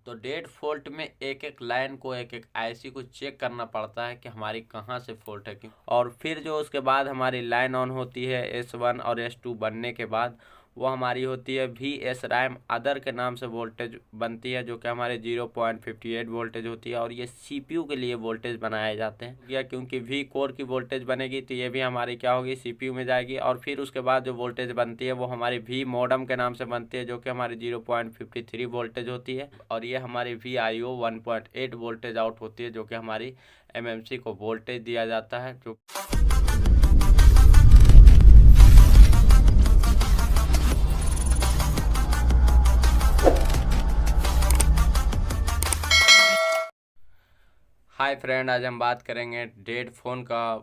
तो dead fault में एक एक लाइन को एक एक आईसी को चेक करना पड़ता है कि हमारी कहाँ से फॉल्ट है क्यों। और फिर जो उसके बाद हमारी लाइन ऑन होती है S1 और S2 बनने के बाद वो हमारी होती है VSRAM अदर के नाम से वोल्टेज बनती है, जो कि हमारे 0.58 वोल्टेज होती है। और ये CPU के लिए वोल्टेज बनाए जाते हैं या क्योंकि V कोर की वोल्टेज बनेगी तो ये भी हमारी क्या होगी, CPU में जाएगी। और फिर उसके बाद जो वोल्टेज बनती है वो हमारी V मॉडम के नाम से बनती है, जो कि हमारी 0.53 वोल्टेज होती है। और ये हमारी VIO 1.8 वोल्टेज आउट होती है, जो कि हमारी MMC को वोल्टेज दिया जाता है। जो हाय फ्रेंड, आज हम बात करेंगे डेड फ़ोन का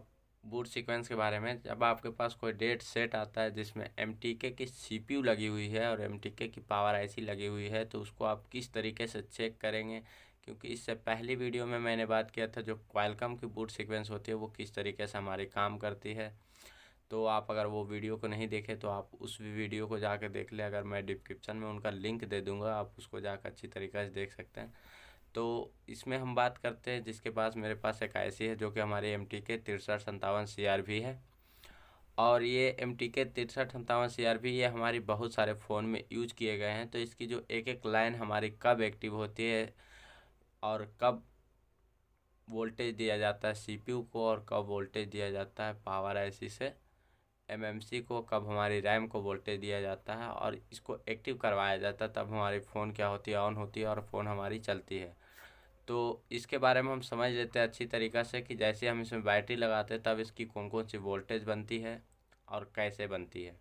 बूट सीक्वेंस के बारे में। जब आपके पास कोई डेड सेट आता है जिसमें MTK की CPU लगी हुई है और MTK की पावर IC लगी हुई है, तो उसको आप किस तरीके से चेक करेंगे, क्योंकि इससे पहली वीडियो में मैंने बात किया था जो क्वालकॉम की बूट सीक्वेंस होती है वो किस तरीके से हमारी काम करती है। तो आप अगर वो वीडियो को नहीं देखे तो आप उस वीडियो को जाकर देख लें। अगर मैं डिस्क्रिप्शन में उनका लिंक दे दूँगा, आप उसको जाकर अच्छी तरीके से देख सकते हैं। तो इसमें हम बात करते हैं जिसके पास मेरे पास एक IC है जो कि हमारी MTK 6357 CRV है। और ये MTK 6357 CRV ये हमारी बहुत सारे फ़ोन में यूज किए गए हैं। तो इसकी जो एक एक लाइन हमारी कब एक्टिव होती है और कब वोल्टेज दिया जाता है CPU को और कब वोल्टेज दिया जाता है पावर IC से MMC को, कब हमारी रैम को वोल्टेज दिया जाता है और इसको एक्टिव करवाया जाता है, तब हमारी फ़ोन क्या होती है, ऑन होती है और फ़ोन हमारी चलती है। तो इसके बारे में हम समझ लेते हैं अच्छी तरीक़ा से कि जैसे हम इसमें बैटरी लगाते हैं तब इसकी कौन कौन सी वोल्टेज बनती है और कैसे बनती है।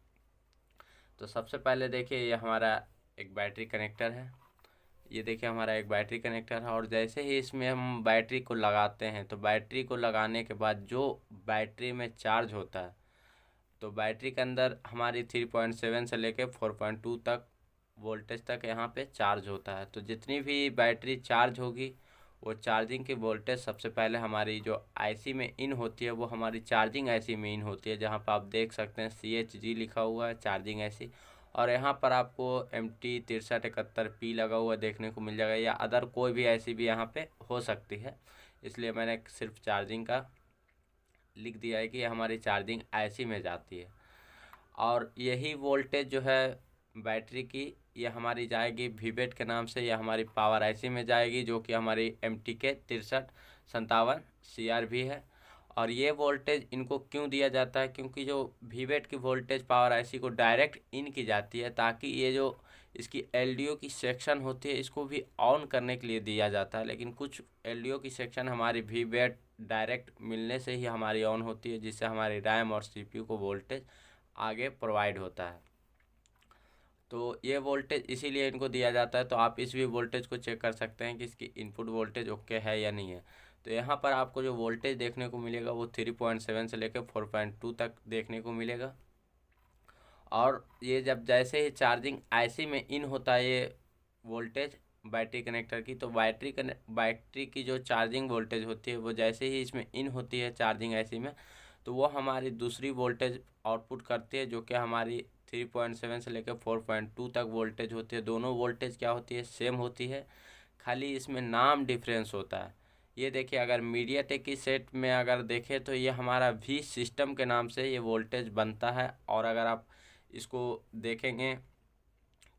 तो सबसे पहले देखिए ये हमारा एक बैटरी कनेक्टर है। ये देखिए हमारा एक बैटरी कनेक्टर है और जैसे ही इसमें हम बैटरी को लगाते हैं तो बैटरी को लगाने के बाद जो बैटरी में चार्ज होता है, तो बैटरी के अंदर हमारी 3.7 से लेके 4.2 तक वोल्टेज तक यहाँ पे चार्ज होता है। तो जितनी भी बैटरी चार्ज होगी वो चार्जिंग की वोल्टेज सबसे पहले हमारी जो IC में इन होती है वो हमारी चार्जिंग IC में इन होती है, जहाँ पर आप देख सकते हैं CHG लिखा हुआ है चार्जिंग IC। और यहाँ पर आपको MT 6371P लगा हुआ देखने को मिल जाएगा, या अदर कोई भी IC भी यहाँ पे हो सकती है, इसलिए मैंने सिर्फ चार्जिंग का लिख दिया है कि ये हमारी चार्जिंग IC में जाती है। और यही वोल्टेज जो है बैटरी की ये हमारी जाएगी VBAT के नाम से, यह हमारी पावर IC में जाएगी जो कि हमारी MTK 6357 CRV है। और ये वोल्टेज इनको क्यों दिया जाता है, क्योंकि जो VBAT की वोल्टेज पावर IC को डायरेक्ट इन की जाती है, ताकि ये जो इसकी LDO की सेक्शन होती है इसको भी ऑन करने के लिए दिया जाता है। लेकिन कुछ LDO की सेक्शन हमारी VBAT डायरेक्ट मिलने से ही हमारी ऑन होती है, जिससे हमारी रैम और CPU को वोल्टेज आगे प्रोवाइड होता है। तो ये वोल्टेज इसीलिए इनको दिया जाता है। तो आप इस भी वोल्टेज को चेक कर सकते हैं कि इसकी इनपुट वोल्टेज ओके है या नहीं है। तो यहाँ पर आपको जो वोल्टेज देखने को मिलेगा वो 3.7 से लेकर 4.2 तक देखने को मिलेगा। और ये जब जैसे ही चार्जिंग IC में इन होता है ये वोल्टेज बैटरी कनेक्टर की, तो बैटरी की जो चार्जिंग वोल्टेज होती है वो जैसे ही इसमें इन होती है चार्जिंग IC में, तो वो हमारी दूसरी वोल्टेज आउटपुट करती है, जो कि हमारी 3.7 से लेकर 4.2 तक वोल्टेज होती है। दोनों वोल्टेज क्या होती है, सेम होती है, खाली इसमें नाम डिफरेंस होता है। ये देखिए अगर मीडियाटेक की सेट में अगर देखें तो ये हमारा V सिस्टम के नाम से ये वोल्टेज बनता है। और अगर आप इसको देखेंगे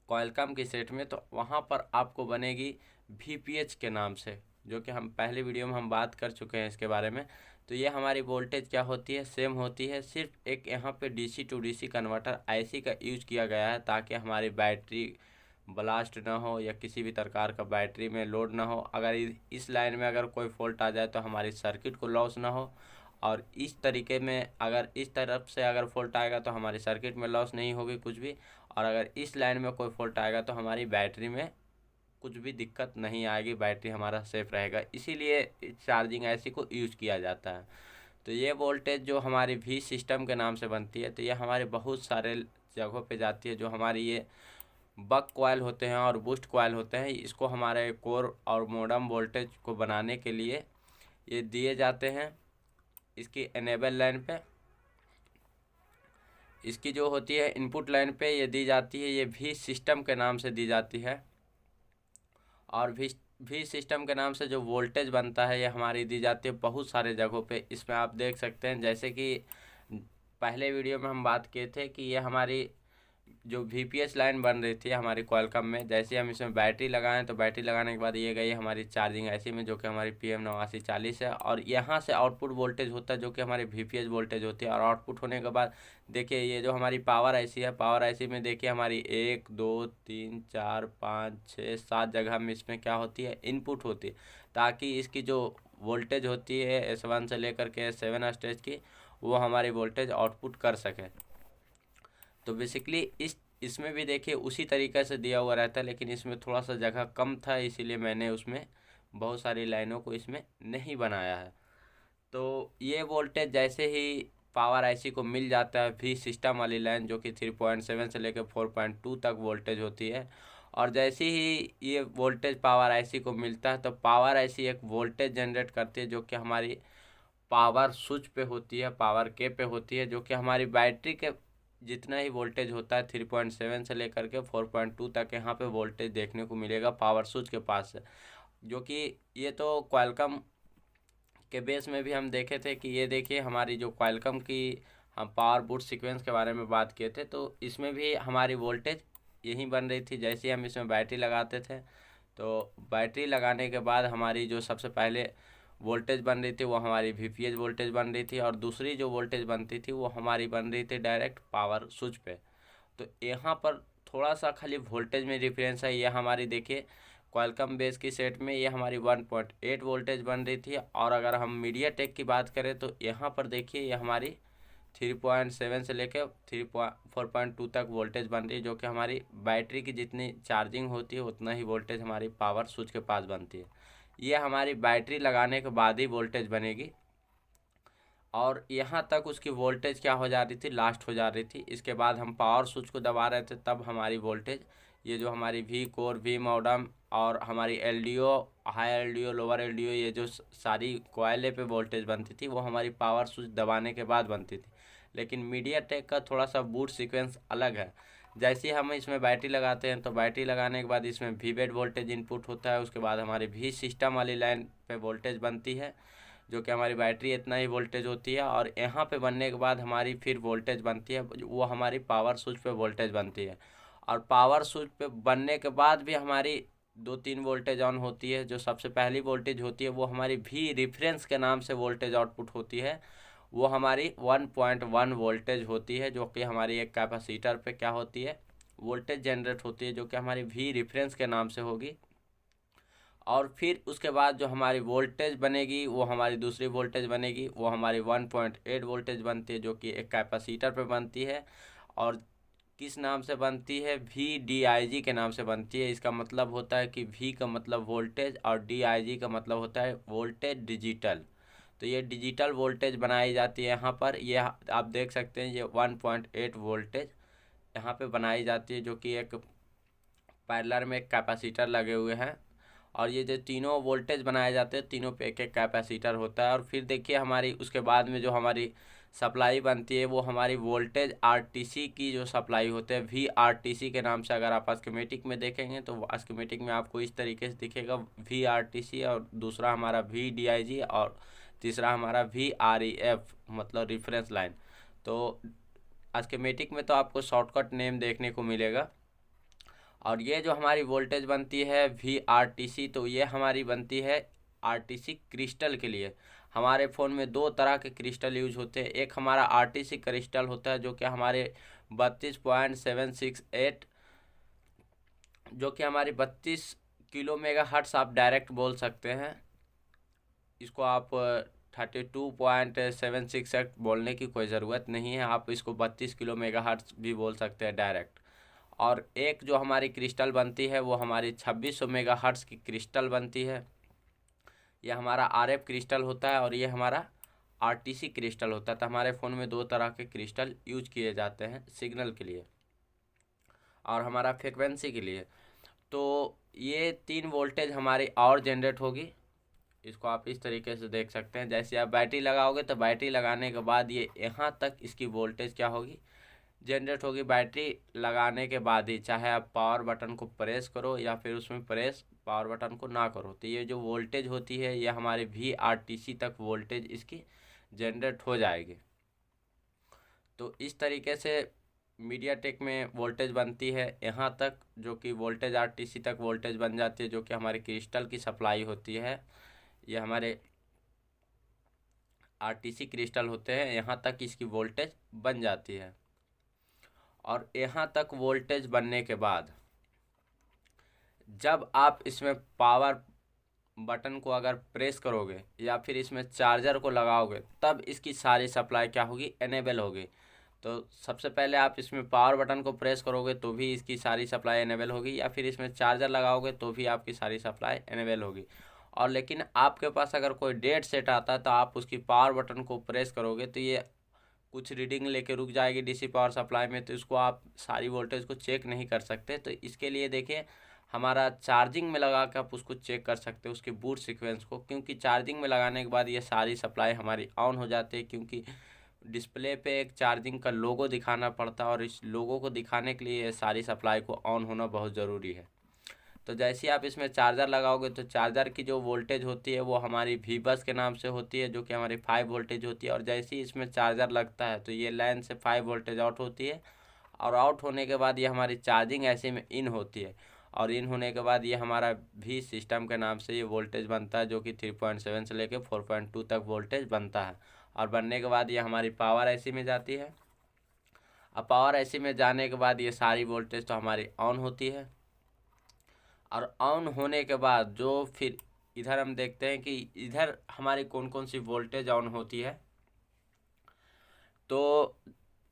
क्वालकॉम की सेट में तो वहाँ पर आपको बनेगी VPH के नाम से, जो कि हम पहले वीडियो में हम बात कर चुके हैं इसके बारे में। तो ये हमारी वोल्टेज क्या होती है, सेम होती है। सिर्फ एक यहाँ पे DC to DC converter IC का यूज किया गया है ताकि हमारी बैटरी ब्लास्ट ना हो या किसी भी प्रकार का बैटरी में लोड ना हो। अगर इस लाइन में अगर कोई फॉल्ट आ जाए तो हमारी सर्किट को लॉस ना हो, और इस तरीके में अगर इस तरफ से अगर फॉल्ट आएगा तो हमारी सर्किट में लॉस नहीं होगी कुछ भी। और अगर इस लाइन में कोई फॉल्ट आएगा तो हमारी बैटरी में कुछ भी दिक्कत नहीं आएगी, बैटरी हमारा सेफ रहेगा। इसीलिए चार्जिंग IC को यूज़ किया जाता है। तो ये वोल्टेज जो हमारी V सिस्टम के नाम से बनती है, तो ये हमारे बहुत सारे जगहों पे जाती है। जो हमारी ये बक कॉइल होते हैं और बूस्ट कॉइल होते हैं, इसको हमारे कोर और मोडम वोल्टेज को बनाने के लिए ये दिए जाते हैं इसकी एनेबल लाइन पे। इसकी जो होती है इनपुट लाइन पे ये दी जाती है, ये V सिस्टम के नाम से दी जाती है। और भी सिस्टम के नाम से जो वोल्टेज बनता है ये हमारी दी जाती है बहुत सारे जगहों पे। इसमें आप देख सकते हैं, जैसे कि पहले वीडियो में हम बात किए थे कि ये हमारी जो वीपीएस लाइन बन रही थी हमारी क्वालकॉम में, जैसे हम इसमें बैटरी लगाएं तो बैटरी लगाने के बाद ये गई हमारी चार्जिंग ऐसी में, जो कि हमारी PM8940 है। और यहाँ से आउटपुट वोल्टेज होता है जो कि हमारी वीपीएस वोल्टेज होती है। और आउटपुट होने के बाद देखिए ये जो हमारी पावर आईसी है, पावर आईसी में देखिए हमारी 1 2 3 4 5 6 7 जगह में इसमें क्या होती है, इनपुट होती है, ताकि इसकी जो वोल्टेज होती है S1 से लेकर के S7 स्टेज की, वो हमारी वोल्टेज आउटपुट कर सके। तो बेसिकली इसमें भी देखिए उसी तरीके से दिया हुआ रहता है, लेकिन इसमें थोड़ा सा जगह कम था, इसीलिए मैंने उसमें बहुत सारी लाइनों को इसमें नहीं बनाया है। तो ये वोल्टेज जैसे ही पावर आईसी को मिल जाता है भी सिस्टम वाली लाइन, जो कि 3.7 से लेकर 4.2 तक वोल्टेज होती है, और जैसे ही ये वोल्टेज पावर आईसी को मिलता है तो पावर आईसी एक वोल्टेज जनरेट करती है, जो कि हमारी पावर स्विच पे होती है, पावर के पे होती है, जो कि हमारी बैटरी के जितना ही वोल्टेज होता है 3.7 से लेकर के 4.2 तक यहाँ पे वोल्टेज देखने को मिलेगा पावर स्विच के पास से। जो कि ये तो क्वालकॉम के बेस में भी हम देखे थे कि ये देखिए हमारी जो क्वालकॉम की हम पावर बूट सीक्वेंस के बारे में बात किए थे, तो इसमें भी हमारी वोल्टेज यही बन रही थी। जैसे ही हम इसमें बैटरी लगाते थे तो बैटरी लगाने के बाद हमारी जो सबसे पहले वोल्टेज बन रही थी वो हमारी वीपीएस वोल्टेज बन रही थी, और दूसरी जो वोल्टेज बनती थी वो हमारी बन रही थी डायरेक्ट पावर स्विच पे। तो यहाँ पर थोड़ा सा खाली वोल्टेज में डिफरेंस है। ये हमारी देखिए क्वालकॉम बेस की सेट में ये हमारी 1.8 वोल्टेज बन रही थी, और अगर हम मीडिया टेक की बात करें तो यहाँ पर देखिए ये हमारी 3.7 से लेकर 4.2 तक वोल्टेज बन रही है, जो कि हमारी बैटरी की जितनी चार्जिंग होती है उतना ही वोल्टेज हमारी पावर स्विच के पास बनती है। ये हमारी बैटरी लगाने के बाद ही वोल्टेज बनेगी, और यहाँ तक उसकी वोल्टेज क्या हो जा रही थी, लास्ट हो जा रही थी। इसके बाद हम पावर स्विच को दबा रहे थे, तब हमारी वोल्टेज ये जो हमारी वी कोर वी मॉडम और हमारी LDO, high LDO lower LDO, ये जो सारी कोयले पे वोल्टेज बनती थी वो हमारी पावर स्विच दबाने के बाद बनती थी। लेकिन मीडिया टेक का थोड़ा सा बूट सीक्वेंस अलग है। जैसे ही हम इसमें बैटरी लगाते हैं तो बैटरी लगाने के बाद इसमें वी बेड वोल्टेज इनपुट होता है, उसके बाद हमारी भी सिस्टम वाली लाइन पे वोल्टेज बनती है, जो कि हमारी बैटरी इतना ही वोल्टेज होती है, और यहाँ पे बनने के बाद हमारी फिर वोल्टेज बनती है, वो हमारी पावर स्विच पे वोल्टेज बनती है। और पावर स्विच पे बनने के बाद भी हमारी 2-3 वोल्टेज ऑन होती है। जो सबसे पहली वोल्टेज होती है वो हमारी भी रेफरेंस के नाम से वोल्टेज आउटपुट होती है, वो हमारी 1.1 वोल्टेज होती है, जो कि हमारी एक कैपेसिटर पे क्या होती है, वोल्टेज जनरेट होती है, जो कि हमारी भी रेफरेंस के नाम से होगी। और फिर उसके बाद जो हमारी वोल्टेज बनेगी वो हमारी दूसरी वोल्टेज बनेगी, वो हमारी 1.8 वोल्टेज बनती है, जो कि एक कैपेसिटर पे बनती है, और किस नाम से बनती है, VDIG के नाम से बनती है। इसका मतलब होता है कि V का मतलब वोल्टेज और DIG का मतलब होता है वोल्टेज डिजिटल। तो ये डिजिटल वोल्टेज बनाई जाती है यहाँ पर। ये आप देख सकते हैं ये 1.8 वोल्टेज यहाँ पे बनाई जाती है, जो कि एक पैरेलल में एक कैपेसिटर लगे हुए हैं, और ये जो तीनों वोल्टेज बनाए जाते हैं तीनों पे एक एक कैपेसिटर होता है। और फिर देखिए हमारी उसके बाद में जो हमारी सप्लाई बनती है वो हमारी वोल्टेज आरटीसी की जो सप्लाई होते हैं, VRTC के नाम से। अगर आप स्कीमेटिक में देखेंगे तो स्कीमेटिक में आपको इस तरीके से दिखेगा VRTC, और दूसरा हमारा VDIG, और तीसरा हमारा VREF मतलब रेफरेंस लाइन। तो स्कीमेटिक में तो आपको शॉर्टकट नेम देखने को मिलेगा। और ये जो हमारी वोल्टेज बनती है VRTC, तो ये हमारी बनती है RTC क्रिस्टल के लिए। हमारे फ़ोन में दो तरह के क्रिस्टल यूज होते हैं। एक हमारा RTC क्रिस्टल होता है, जो कि हमारे 32.768, जो कि हमारी 32 किलो मेगा हर्ट्स आप डायरेक्ट बोल सकते हैं। इसको आप 32.768 बोलने की कोई ज़रूरत नहीं है, आप इसको 32 किलो मेगा हर्ट्स भी बोल सकते हैं डायरेक्ट। और एक जो हमारी क्रिस्टल बनती है वो हमारी 2600 मेगाहर्ट्ज़ की क्रिस्टल बनती है। यह हमारा RF क्रिस्टल होता है, और ये हमारा RTC क्रिस्टल होता है। तो हमारे फ़ोन में दो तरह के क्रिस्टल यूज किए जाते हैं, सिग्नल के लिए और हमारा फ्रिक्वेंसी के लिए। तो ये 3 वोल्टेज हमारी और जनरेट होगी। इसको आप इस तरीके से देख सकते हैं। जैसे आप बैटरी लगाओगे तो बैटरी लगाने के बाद ये यहाँ तक इसकी वोल्टेज क्या होगी, जनरेट होगी। बैटरी लगाने के बाद ही चाहे आप पावर बटन को प्रेस करो या फिर उसमें प्रेस पावर बटन को ना करो। तो ये जो वोल्टेज होती है ये हमारे VRTC तक वोल्टेज इसकी जनरेट हो जाएगी। तो इस तरीके से मीडियाटेक में वोल्टेज बनती है यहाँ तक, जो कि वोल्टेज RTC तक वोल्टेज बन जाती है, जो कि हमारे क्रिस्टल की सप्लाई होती है। ये हमारे RTC क्रिस्टल होते हैं, यहाँ तक इसकी वोल्टेज बन जाती है। और यहाँ तक वोल्टेज बनने के बाद जब आप इसमें पावर बटन को अगर प्रेस करोगे या फिर इसमें चार्जर को लगाओगे, तब इसकी सारी सप्लाई क्या होगी, एनेबल होगी। तो सबसे पहले आप इसमें पावर बटन को प्रेस करोगे तो भी इसकी सारी सप्लाई एनेबल होगी, या फिर इसमें चार्जर लगाओगे तो भी आपकी सारी सप्लाई एनेबल होगी। और लेकिन आपके पास अगर कोई डेड सेट आता है तो आप उसकी पावर बटन को प्रेस करोगे तो ये कुछ रीडिंग लेके रुक जाएगी डीसी पावर सप्लाई में, तो इसको आप सारी वोल्टेज को चेक नहीं कर सकते। तो इसके लिए देखिए हमारा चार्जिंग में लगा के आप उसको चेक कर सकते हो उसके बूट सीक्वेंस को, क्योंकि चार्जिंग में लगाने के बाद ये सारी सप्लाई हमारी ऑन हो जाती है, क्योंकि डिस्प्ले पे एक चार्जिंग का लोगो दिखाना पड़ता है और इस लोगो को दिखाने के लिए सारी सप्लाई को ऑन होना बहुत ज़रूरी है। तो जैसे ही आप इसमें चार्जर लगाओगे तो चार्जर की जो वोल्टेज होती है वो हमारी वी बस के नाम से होती है, जो कि हमारी 5 वोल्टेज होती है। और जैसे ही इसमें चार्जर लगता है तो ये लाइन से 5 वोल्टेज आउट होती है, और आउट होने के बाद ये हमारी चार्जिंग ऐसे में इन होती है, और इन होने के बाद ये हमारा भी सिस्टम के नाम से ये वोल्टेज बनता है, जो कि 3.7 से लेकर 4.2 तक वोल्टेज बनता है। और बनने के बाद ये हमारी पावर IC में जाती है। अब पावर IC में जाने के बाद ये सारी वोल्टेज तो हमारी ऑन होती है, और ऑन होने के बाद जो फिर इधर हम देखते हैं कि इधर हमारी कौन कौन सी वोल्टेज ऑन होती है। तो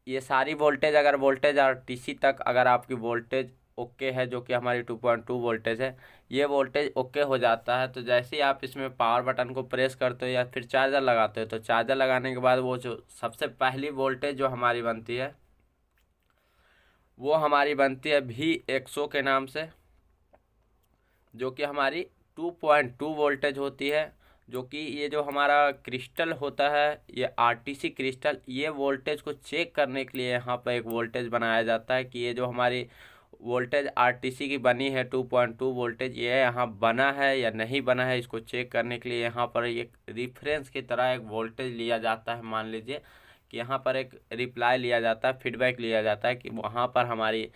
ये सारी वोल्टेज, अगर वोल्टेज RTC तक अगर आपकी वोल्टेज ओके है, जो कि हमारी 2.2 वोल्टेज है, ये वोल्टेज ओके हो जाता है। तो जैसे ही आप इसमें पावर बटन को प्रेस करते हो या फिर चार्जर लगाते हो, तो चार्जर लगाने के बाद वो जो सबसे पहली वोल्टेज जो हमारी बनती है वो हमारी बनती है V100 के नाम से, जो कि हमारी 2.2 वोल्टेज होती है। जो कि ये जो हमारा क्रिस्टल होता है, ये RTC क्रिस्टल, ये वोल्टेज को चेक करने के लिए यहाँ पर एक वोल्टेज बनाया जाता है कि ये जो हमारी वोल्टेज RTC की बनी है 2.2 वोल्टेज, ये यहाँ बना है या नहीं बना है, इसको चेक करने के लिए यहाँ पर एक रिफरेंस की तरह एक वोल्टेज लिया जाता है। मान लीजिए कि यहाँ पर एक रिप्लाई लिया जाता है, फीडबैक लिया जाता है कि वहाँ पर हमारी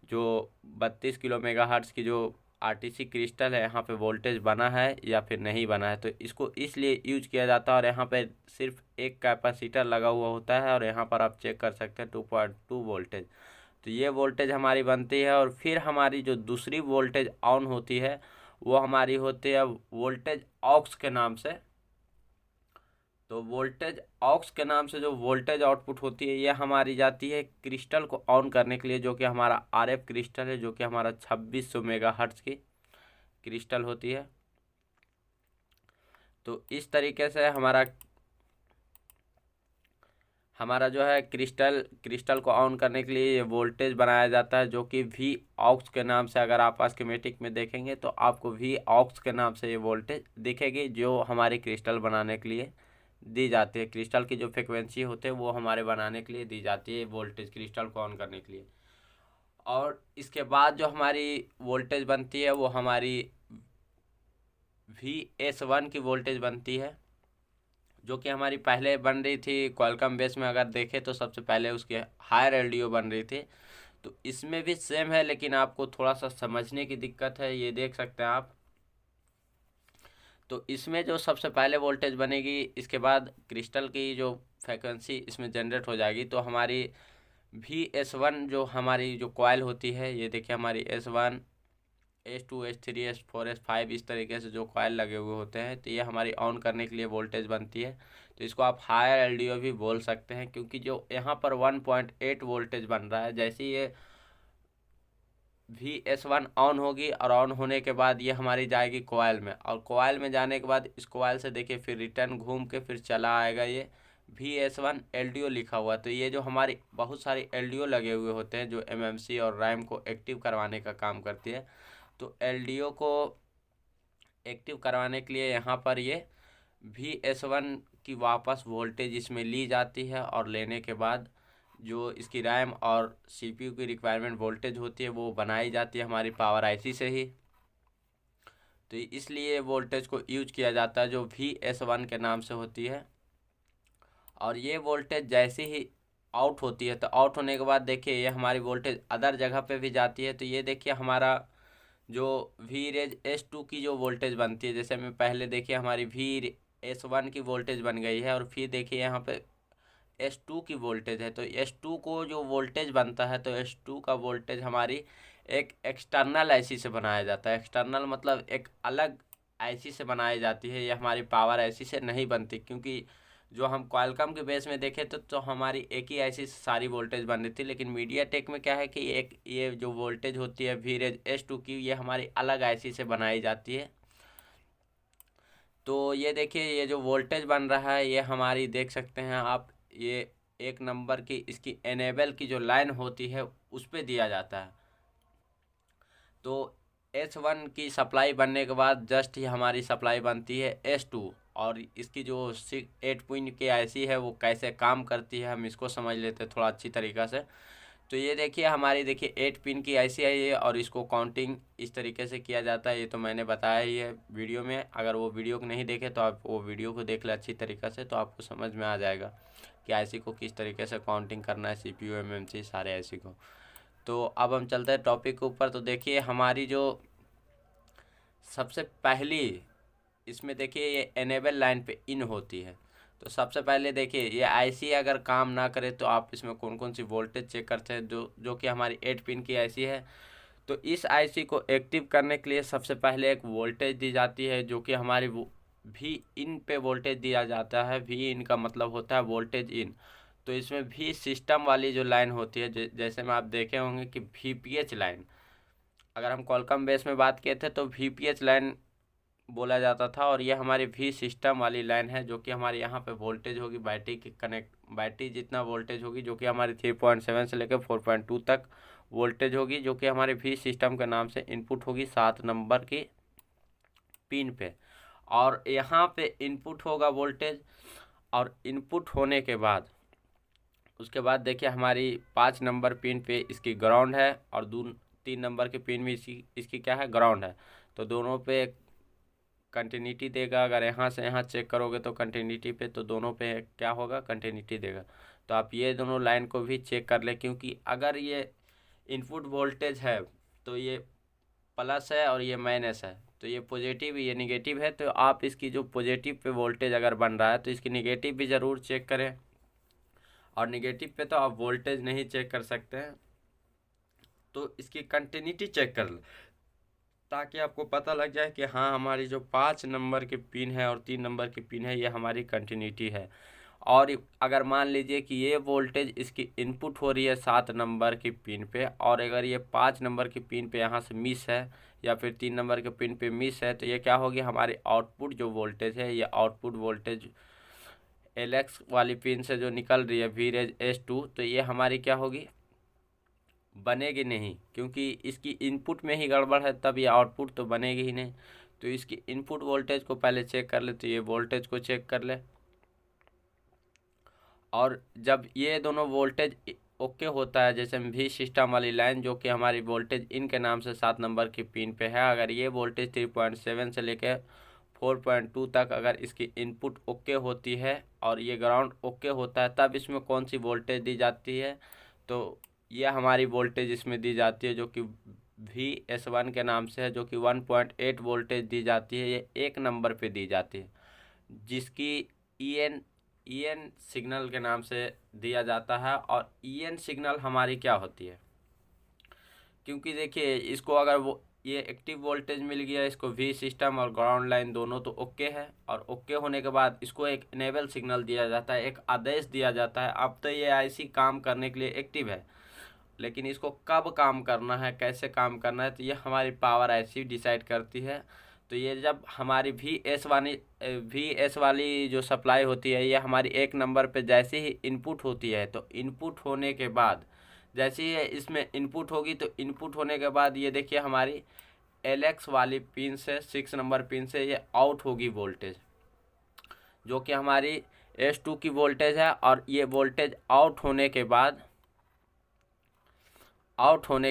जो 32 किलो मेगाहर्ट्ज़ की जो RTC क्रिस्टल है यहाँ पे वोल्टेज बना है या फिर नहीं बना है। तो इसको इसलिए यूज किया जाता है, और यहाँ पे सिर्फ एक कैपेसिटर लगा हुआ होता है, और यहाँ पर आप चेक कर सकते हैं 2.2 वोल्टेज। तो ये वोल्टेज हमारी बनती है, और फिर हमारी जो दूसरी वोल्टेज ऑन होती है वो हमारी होती है वोल्टेज ऑक्स के नाम से। तो वोल्टेज ऑक्स के नाम से जो वोल्टेज आउटपुट होती है ये हमारी जाती है क्रिस्टल को ऑन करने के लिए, जो कि हमारा RF क्रिस्टल है, जो कि हमारा 2600 मेगाहर्ट्ज़ की क्रिस्टल होती है। तो इस तरीके से हमारा जो है क्रिस्टल को ऑन करने के लिए ये वोल्टेज बनाया जाता है, जो कि Vox के नाम से, अगर आप स्कीमेटिक में देखेंगे तो आपको Vox के नाम से ये वोल्टेज दिखेगी, जो हमारी क्रिस्टल बनाने के लिए दी जाती है। क्रिस्टल की जो फ्रिक्वेंसी होते हैं वो हमारे बनाने के लिए दी जाती है वोल्टेज, क्रिस्टल को ऑन करने के लिए। और इसके बाद जो हमारी वोल्टेज बनती है वो हमारी VS1 की वोल्टेज बनती है, जो कि हमारी पहले बन रही थी क्वालकॉम बेस में। अगर देखें तो सबसे पहले उसकी हायर LDO बन रही थी। तो इसमें भी सेम है, लेकिन आपको थोड़ा सा समझने की दिक्कत है, ये देख सकते हैं आप। तो इसमें जो सबसे पहले वोल्टेज बनेगी, इसके बाद क्रिस्टल की जो फ्रिक्वेंसी इसमें जनरेट हो जाएगी। तो हमारी VS1 जो हमारी जो कॉइल होती है, ये देखिए हमारी S1 S2 S3 S4 S5 इस तरीके से जो कॉइल लगे हुए होते हैं, तो ये हमारी ऑन करने के लिए वोल्टेज बनती है। तो इसको आप हायर LDO भी बोल सकते हैं, क्योंकि जो यहाँ पर 1.8 वोल्टेज बन रहा है, जैसे ये VS1 ऑन होगी, और ऑन होने के बाद ये हमारी जाएगी कोयल में, और कोयल में जाने के बाद इस कोयल से देखिए फिर रिटर्न घूम के फिर चला आएगा ये VS1 LDO लिखा हुआ। तो ये जो हमारी बहुत सारी LDO लगे हुए होते हैं जो MMC और RAM को एक्टिव करवाने का काम करती है। तो LDO को एक्टिव करवाने के लिए यहाँ पर ये VS1 की वापस वोल्टेज इसमें ली जाती है, और लेने के बाद जो इसकी RAM और CPU की रिक्वायरमेंट वोल्टेज होती है वो बनाई जाती है हमारी पावर IC से ही। तो इसलिए वोल्टेज को यूज किया जाता है जो VS1 के नाम से होती है। और ये वोल्टेज जैसे ही आउट होती है तो आउट होने के बाद देखिए ये हमारी वोल्टेज अदर जगह पे भी जाती है। तो ये देखिए हमारा जो VS2 की जो वोल्टेज बनती है, जैसे मैं पहले देखिए हमारी VS1 की वोल्टेज बन गई है और फिर देखिए यहाँ पे S2 की वोल्टेज है। तो S2 को जो वोल्टेज बनता है तो S2 का वोल्टेज हमारी एक एक्सटर्नल आईसी से बनाया जाता है। एक्सटर्नल मतलब एक अलग आईसी से बनाई जाती है, ये हमारी पावर आईसी से नहीं बनती। क्योंकि जो हम क्वालकॉम के बेस में देखें तो हमारी एक ही आईसी से सारी वोल्टेज बन रही थी, लेकिन मीडियाटेक में क्या है कि एक ये जो वोल्टेज होती है VS2 की, ये हमारी अलग आईसी से बनाई जाती है। तो ये देखिए ये जो वोल्टेज बन रहा है ये हमारी देख सकते हैं आप, ये 1 नंबर की इसकी एनेबल की जो लाइन होती है उस पर दिया जाता है। तो S1 की सप्लाई बनने के बाद जस्ट ही हमारी सप्लाई बनती है S2। और इसकी जो 8 पिन की आईसी है वो कैसे काम करती है हम इसको समझ लेते हैं थोड़ा अच्छी तरीक़ा से। तो ये देखिए हमारी देखिए 8 पिन की आईसी है ये, और इसको काउंटिंग इस तरीके से किया जाता है। ये तो मैंने बताया ही है वीडियो में, अगर वो वीडियो को नहीं देखे तो आप वो वीडियो को देख ले अच्छी तरीक़ा से, तो आपको समझ में आ जाएगा कि आईसी को किस तरीके से काउंटिंग करना है, CPU MMC सारे आईसी को। तो अब हम चलते हैं टॉपिक के ऊपर। तो देखिए हमारी जो सबसे पहली इसमें देखिए ये एनेबल लाइन पे इन होती है। तो सबसे पहले देखिए ये आईसी अगर काम ना करे तो आप इसमें कौन कौन सी वोल्टेज चेक करते हैं, जो कि हमारी 8 पिन की आईसी है। तो इस आईसी को एक्टिव करने के लिए सबसे पहले एक वोल्टेज दी जाती है, जो कि हमारी भी इन पे वोल्टेज दिया जाता है। भी इन का मतलब होता है वोल्टेज इन। तो इसमें भी सिस्टम वाली जो लाइन होती है, जैसे में आप देखे होंगे कि VPH लाइन, अगर हम क्वालकॉम बेस में बात किए थे तो VPH लाइन बोला जाता था। और ये हमारी भी सिस्टम वाली लाइन है, जो कि हमारे यहाँ पे वोल्टेज होगी बैटरी की बैटरी जितना वोल्टेज होगी, जो कि हमारी 3.7 से लेकर 4.2 तक वोल्टेज होगी, जो कि हमारे भी सिस्टम के नाम से इनपुट होगी 7 नंबर की पिन पे। और यहाँ पे इनपुट होगा वोल्टेज, और इनपुट होने के बाद उसके बाद देखिए हमारी 5 नंबर पिन पे इसकी ग्राउंड है, और 3 नंबर की पिन में इसकी क्या है, ग्राउंड है। तो दोनों पे कंटिन्यूटी देगा। अगर यहाँ से यहाँ चेक करोगे तो कंटिन्यूटी पे, तो दोनों पे क्या होगा, कंटिन्यूटी देगा। तो आप ये दोनों लाइन को भी चेक कर ले, क्योंकि अगर ये इनपुट वोल्टेज है तो ये प्लस है और ये माइनस है, तो ये पॉजिटिव ये निगेटिव है। तो आप इसकी जो पॉजिटिव पे वोल्टेज अगर बन रहा है तो इसकी निगेटिव भी ज़रूर चेक करें, और निगेटिव पे तो आप वोल्टेज नहीं चेक कर सकते हैं, तो इसकी कंटिन्यूटी चेक कर ले, ताकि आपको पता लग जाए कि हाँ हमारी जो 5 नंबर की पिन है और 3 नंबर की पिन है ये हमारी कंटिन्यूटी है। और अगर मान लीजिए कि ये वोल्टेज इसकी इनपुट हो रही है 7 नंबर की पिन पे, और अगर ये 5 नंबर की पिन पे यहाँ से मिस है या फिर 3 नंबर के पिन पे मिस है, तो ये क्या होगी, हमारी आउटपुट जो वोल्टेज है ये आउटपुट वोल्टेज LX वाली पिन से जो निकल रही है VS2, तो ये हमारी क्या होगी, बनेगी नहीं, क्योंकि इसकी इनपुट में ही गड़बड़ है, तब ये आउटपुट तो बनेगी ही नहीं। तो इसकी इनपुट वोल्टेज को पहले चेक कर ले, तो ये वोल्टेज को चेक कर ले, और जब ये दोनों वोल्टेज ओके होता है, जैसे भी सिस्टम वाली लाइन जो कि हमारी वोल्टेज इन के नाम से 7 नंबर की पिन पे है, अगर ये वोल्टेज 3.7 से लेकर 4.2 तक अगर इसकी इनपुट ओके होती है और ये ग्राउंड ओके होता है, तब इसमें कौन सी वोल्टेज दी जाती है, तो ये हमारी वोल्टेज इसमें दी जाती है, जो कि VS1 के नाम से है, जो कि 1.8 वोल्टेज दी जाती है। ये 1 नंबर पे दी जाती है, जिसकी EN सिग्नल के नाम से दिया जाता है। और EN सिग्नल हमारी क्या होती है, क्योंकि देखिए इसको अगर वो ये एक्टिव वोल्टेज मिल गया, इसको V सिस्टम और ग्राउंड लाइन दोनों तो ओके है, और ओके होने के बाद इसको एक इनेबल सिग्नल दिया जाता है, एक आदेश दिया जाता है। अब तो ये आईसी काम करने के लिए एक्टिव है, लेकिन इसको कब काम करना है, कैसे काम करना है, तो ये हमारी पावर आईसी डिसाइड करती है। तो ये जब हमारी VS वाली जो सप्लाई होती है, ये हमारी 1 नंबर पे जैसे ही इनपुट होती है, तो इनपुट होने के बाद जैसे ही इसमें इनपुट होगी, तो इनपुट होने के बाद ये देखिए हमारी LX वाली पिन से 6 नंबर पिन से ये आउट होगी वोल्टेज, जो कि हमारी S2 की वोल्टेज है। और ये वोल्टेज आउट होने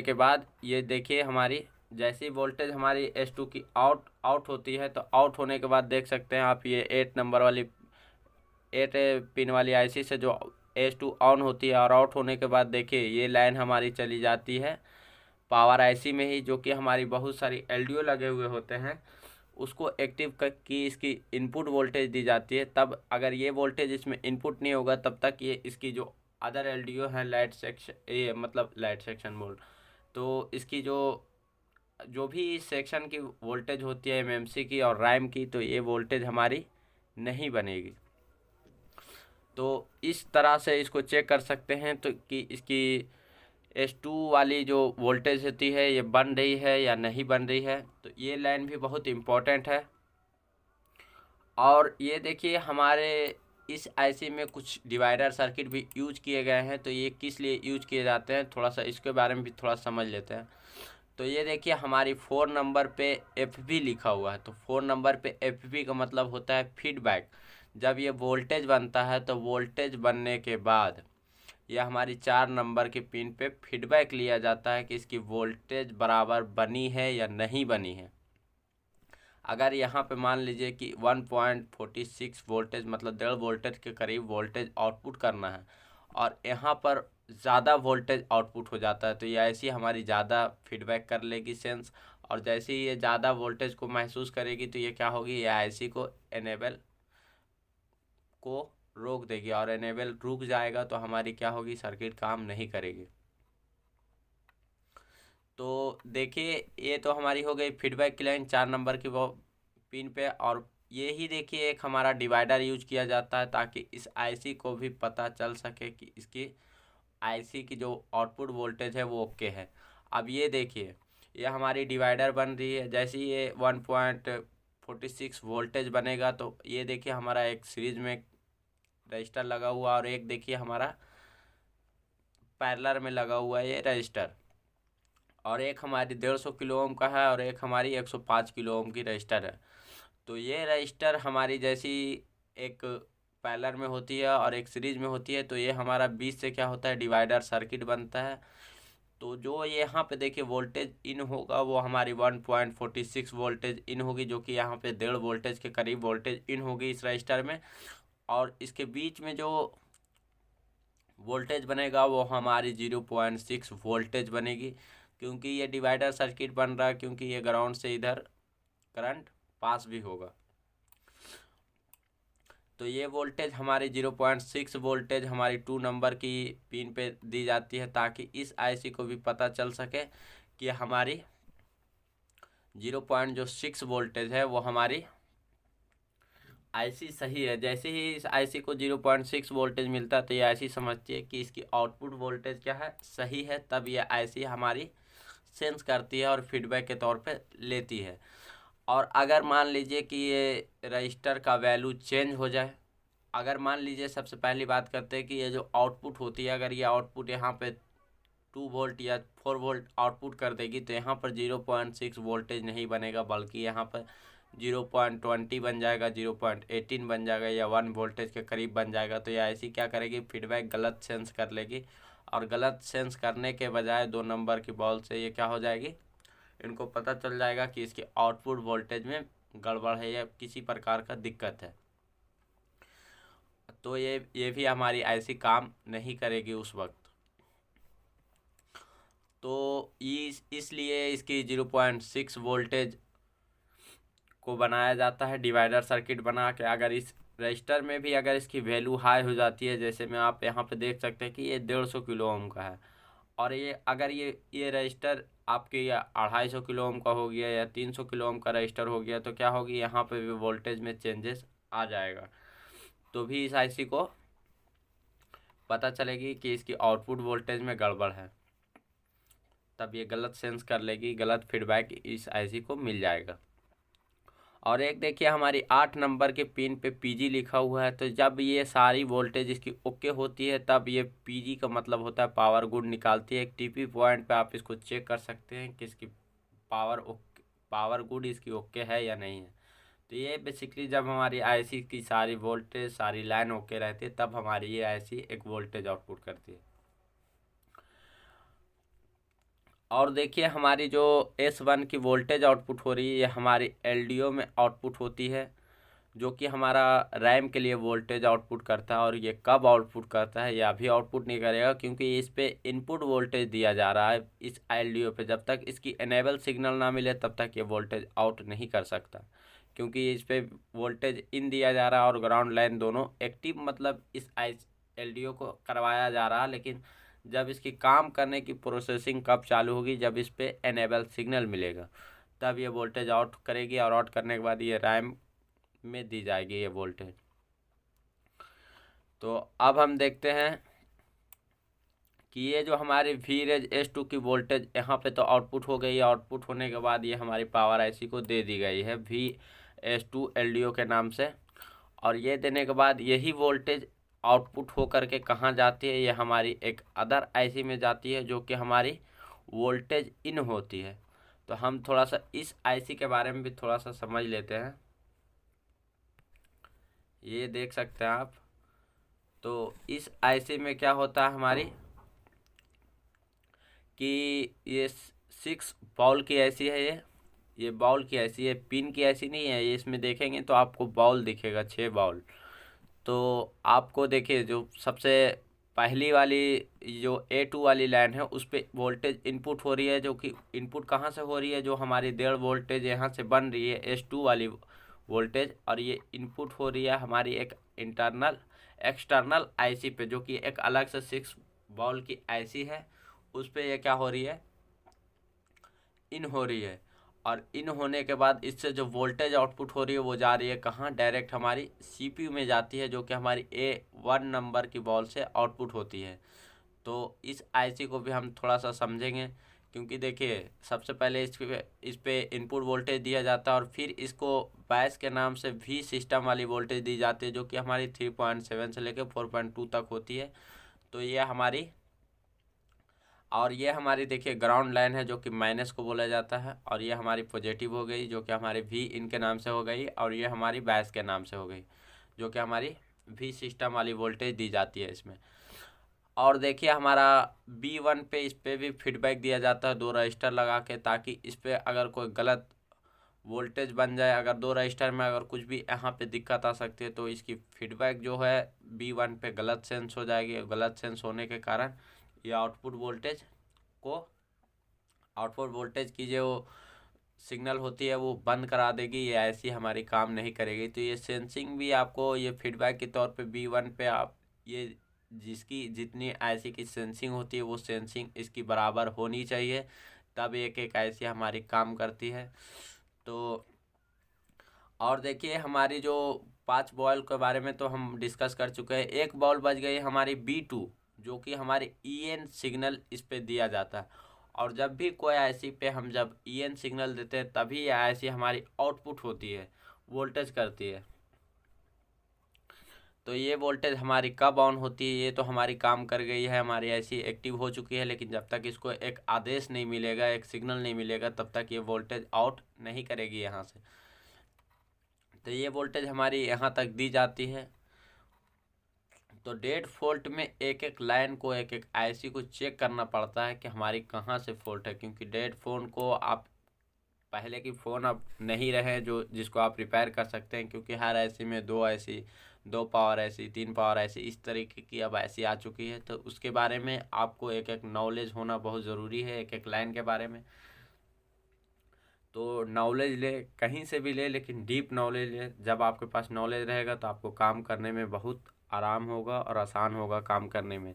के बाद ये देखिए हमारी जैसे ही वोल्टेज हमारी S2 की आउट होती है, तो आउट होने के बाद देख सकते हैं आप ये 8 पिन वाली आईसी से जो S2 ऑन होती है और आउट होने के बाद देखिए ये लाइन हमारी चली जाती है पावर आईसी में ही, जो कि हमारी बहुत सारी एलडीओ लगे हुए होते हैं उसको एक्टिव की इसकी इनपुट वोल्टेज दी जाती है। तब अगर ये वोल्टेज इसमें इनपुट नहीं होगा तब तक ये इसकी जो अदर एलडीओ है लाइट सेक्शन, ये मतलब लाइट सेक्शन बोल, तो इसकी जो भी सेक्शन की वोल्टेज होती है एमएमसी की और रैम की, तो ये वोल्टेज हमारी नहीं बनेगी। तो इस तरह से इसको चेक कर सकते हैं तो कि इसकी S2 वाली जो वोल्टेज होती है ये बन रही है या नहीं बन रही है। तो ये लाइन भी बहुत इम्पोर्टेंट है। और ये देखिए हमारे इस आईसी में कुछ डिवाइडर सर्किट भी यूज किए गए हैं, तो ये किस लिए यूज किए जाते हैं थोड़ा सा इसके बारे में भी थोड़ा समझ लेते हैं। तो ये देखिए हमारी 4 नंबर पे FV लिखा हुआ है, तो 4 नंबर पे FV का मतलब होता है फीडबैक। जब ये वोल्टेज बनता है तो वोल्टेज बनने के बाद यह हमारी 4 नंबर के पिन पे फीडबैक लिया जाता है कि इसकी वोल्टेज बराबर बनी है या नहीं बनी है। अगर यहाँ पे मान लीजिए कि 1.46 वोल्टेज मतलब 1.5 वोल्टेज के करीब वोल्टेज आउटपुट करना है और यहाँ पर ज़्यादा वोल्टेज आउटपुट हो जाता है, तो ये ऐसी हमारी ज़्यादा फीडबैक कर लेगी सेंस, और जैसे ही ये ज़्यादा वोल्टेज को महसूस करेगी तो ये क्या होगी, ये आईसी को एनेबल को रोक देगी, और एनेबल रुक जाएगा तो हमारी क्या होगी, सर्किट काम नहीं करेगी। तो देखिए ये तो हमारी हो गई फीडबैक की लाइन 4 नंबर की वो पिन पे। और ये ही देखिए एक हमारा डिवाइडर यूज किया जाता है ताकि इस आईसी को भी पता चल सके कि इसकी आईसी की जो आउटपुट वोल्टेज है वो ओके है। अब ये देखिए ये हमारी डिवाइडर बन रही है, जैसे ही ये 1.46 वोल्टेज बनेगा तो ये देखिए हमारा एक सीरीज में रजिस्टर लगा हुआ और एक देखिए हमारा पैरेलल में लगा हुआ है ये रजिस्टर, और एक हमारी 150 किलो ओम का है और एक हमारी 105 किलो ओम की रजिस्टर है। तो ये रजिस्टर हमारी जैसी एक पैरेलल में होती है और एक सीरीज में होती है, तो ये हमारा बीच से क्या होता है, डिवाइडर सर्किट बनता है। तो जो ये यहाँ पे देखिए वोल्टेज इन होगा वो हमारी 1.46 वोल्टेज इन होगी, जो कि यहाँ पे 1.5 वोल्टेज के करीब वोल्टेज इन होगी इस रजिस्टर में। और इसके बीच में जो वोल्टेज बनेगा वो हमारी 0.6 वोल्टेज बनेगी, क्योंकि ये डिवाइडर सर्किट बन रहा है, क्योंकि ये ग्राउंड से इधर करंट पास भी होगा। तो ये वोल्टेज हमारी 0.6 वोल्टेज हमारी 2 नंबर की पिन पे दी जाती है ताकि इस आईसी को भी पता चल सके कि हमारी 0.6 वोल्टेज है वो हमारी आईसी सही है। जैसे ही इस आईसी को 0.6 वोल्टेज मिलता है तो ये आईसी समझती है कि इसकी आउटपुट वोल्टेज क्या है, सही है, तब ये आईसी हमारी सेंस करती है और फीडबैक के तौर पे लेती है। और अगर मान लीजिए कि ये रजिस्टर का वैल्यू चेंज हो जाए, अगर मान लीजिए सबसे पहली बात करते हैं कि ये जो आउटपुट होती है अगर ये आउटपुट यहाँ पे 2 वोल्ट या 4 वोल्ट आउटपुट कर देगी तो यहाँ पर 0.6 वोल्टेज नहीं बनेगा, बल्कि यहाँ पर 0.20 बन जाएगा, 0.18 बन जाएगा या 1 वोल्टेज के करीब बन जाएगा। तो ये ऐसी क्या करेगी, फीडबैक गलत सेंस कर लेगी, और गलत सेंस करने के बजाय 2 नंबर की बॉल से ये क्या हो जाएगी, इनको पता चल जाएगा कि इसके आउटपुट वोल्टेज में गड़बड़ है या किसी प्रकार का दिक्कत है। तो ये भी हमारी आईसी काम नहीं करेगी उस वक्त। तो इसलिए इसकी 0.6 वोल्टेज को बनाया जाता है डिवाइडर सर्किट बना के। अगर इस रजिस्टर में भी अगर इसकी वैल्यू हाई हो जाती है, जैसे में आप यहाँ पे देख सकते हैं कि ये 150 किलो ओम का है, और ये अगर ये रजिस्टर आपके या 250 किलो ओम का हो गया या 300 किलो ओम का रजिस्टर हो गया, तो क्या होगी, यहाँ पे भी वोल्टेज में चेंजेस आ जाएगा। तो भी इस आईसी को पता चलेगी कि इसकी आउटपुट वोल्टेज में गड़बड़ है, तब ये गलत सेंस कर लेगी, गलत फीडबैक इस आईसी को मिल जाएगा। और एक देखिए हमारी 8 नंबर के पिन पे पीजी लिखा हुआ है, तो जब ये सारी वोल्टेज इसकी ओके होती है तब ये पीजी का मतलब होता है पावर गुड निकालती है। एक टीपी पॉइंट पे आप इसको चेक कर सकते हैं कि इसकी पावर गुड इसकी ओके है या नहीं है। तो ये बेसिकली जब हमारी आईसी की सारी वोल्टेज सारी लाइन ओके रहती है तब हमारी ये आईसी एक वोल्टेज आउटपुट करती है। और देखिए हमारी जो S1 की वोल्टेज आउटपुट हो रही है ये हमारी LDO में आउटपुट होती है, जो कि हमारा रैम के लिए वोल्टेज आउटपुट करता है। और ये कब आउटपुट करता है, ये अभी आउटपुट नहीं करेगा क्योंकि इस पे इनपुट वोल्टेज दिया जा रहा है इस LDO पे। जब तक इसकी एनेबल सिग्नल ना मिले तब तक ये वोल्टेज आउट नहीं कर सकता, क्योंकि इस पे वोल्टेज इन दिया जा रहा है और ग्राउंड लाइन दोनों एक्टिव, मतलब इस LDO को करवाया जा रहा है। लेकिन जब इसकी काम करने की प्रोसेसिंग कब चालू होगी, जब इस पे एनेबल सिग्नल मिलेगा तब ये वोल्टेज आउट करेगी, और आउट करने के बाद ये रैम में दी जाएगी ये वोल्टेज। तो अब हम देखते हैं कि ये जो हमारी Vreg S2 की वोल्टेज यहाँ पे तो आउटपुट हो गई है। आउटपुट होने के बाद ये हमारी पावर IC को दे दी गई है VS2 LDO के नाम से। और ये देने के बाद यही वोल्टेज आउटपुट हो करके कहाँ जाती है, ये हमारी एक अदर IC में जाती है, जो कि हमारी वोल्टेज इन होती है। तो हम थोड़ा सा इस IC के बारे में भी थोड़ा सा समझ लेते हैं। ये देख सकते हैं आप। तो इस IC में क्या होता है हमारी, कि ये 6 बॉल की IC है। ये बॉल की IC है, पिन की IC नहीं है। ये इसमें देखेंगे तो आपको बॉल दिखेगा, 6 बॉल। तो आपको देखिए जो सबसे पहली वाली जो A2 वाली लाइन है उस पर वोल्टेज इनपुट हो रही है, जो कि इनपुट कहाँ से हो रही है, जो हमारी 1.5 वोल्टेज यहाँ से बन रही है S2 वाली वोल्टेज। और ये इनपुट हो रही है हमारी एक एक्सटर्नल IC पे, जो कि एक अलग से 6 बॉल की IC है। उस पर ये क्या हो रही है, इन हो रही है। और इन होने के बाद इससे जो वोल्टेज आउटपुट हो रही है वो जा रही है कहाँ, डायरेक्ट हमारी CPU में जाती है, जो कि हमारी A1 नंबर की बॉल से आउटपुट होती है। तो इस IC को भी हम थोड़ा सा समझेंगे, क्योंकि देखिए सबसे पहले इस पे इनपुट वोल्टेज दिया जाता है और फिर इसको बायस के नाम से V सिस्टम वाली वोल्टेज दी जाती है, जो कि हमारी 3.7 से लेकर 4.2 तक होती है। तो ये हमारी, और ये हमारी देखिए ग्राउंड लाइन है, जो कि माइनस को बोला जाता है। और ये हमारी पॉजिटिव हो गई, जो कि हमारी V इन के नाम से हो गई। और ये हमारी बायस के नाम से हो गई, जो कि हमारी V सिस्टम वाली वोल्टेज दी जाती है इसमें। और देखिए हमारा B1 पे, इस पे भी फीडबैक दिया जाता है 2 रजिस्टर लगा के, ताकि इस पे अगर कोई गलत वोल्टेज बन जाए, अगर 2 रजिस्टर में अगर कुछ भी यहाँ पे दिक्कत आ सकती है, तो इसकी फीडबैक जो है B1 पे गलत सेंस हो जाएगी। गलत सेंस होने के कारण ये आउटपुट वोल्टेज की जो सिग्नल होती है वो बंद करा देगी, ये ऐसी हमारी काम नहीं करेगी। तो ये सेंसिंग भी आपको ये फीडबैक के तौर पे B1 पे आप ये जिसकी जितनी IC की सेंसिंग होती है वो सेंसिंग इसकी बराबर होनी चाहिए, तब एक एक IC हमारी काम करती है। तो और देखिए हमारी जो 5 बॉल के बारे में तो हम डिस्कस कर चुके हैं। एक बॉल बच गई हमारी B2, जो कि हमारी EN सिग्नल इस पे दिया जाता है। और जब भी कोई IC पे हम जब EN सिग्नल देते हैं तभी ये IC हमारी आउटपुट होती है, वोल्टेज करती है। तो ये वोल्टेज हमारी कब ऑन होती है, ये तो हमारी काम कर गई है, हमारी IC एक्टिव हो चुकी है। लेकिन जब तक इसको एक आदेश नहीं मिलेगा, एक सिग्नल नहीं मिलेगा, तब तक ये वोल्टेज आउट नहीं करेगी यहाँ से। तो ये वोल्टेज हमारी यहाँ तक दी जाती है। तो डेड फॉल्ट में एक एक लाइन को, एक एक IC को चेक करना पड़ता है कि हमारी कहाँ से फॉल्ट है, क्योंकि डेड फ़ोन को आप पहले की फ़ोन अब नहीं रहे जो जिसको आप रिपेयर कर सकते हैं, क्योंकि हर IC में 2 IC, 2 power IC, 3 power IC, इस तरीके की अब IC आ चुकी है। तो उसके बारे में आपको एक एक नॉलेज होना बहुत ज़रूरी है, एक एक लाइन के बारे में। तो नॉलेज ले, कहीं से भी ले, लेकिन डीप नॉलेज ले। जब आपके पास नॉलेज रहेगा तो आपको काम करने में बहुत आराम होगा और आसान होगा काम करने में।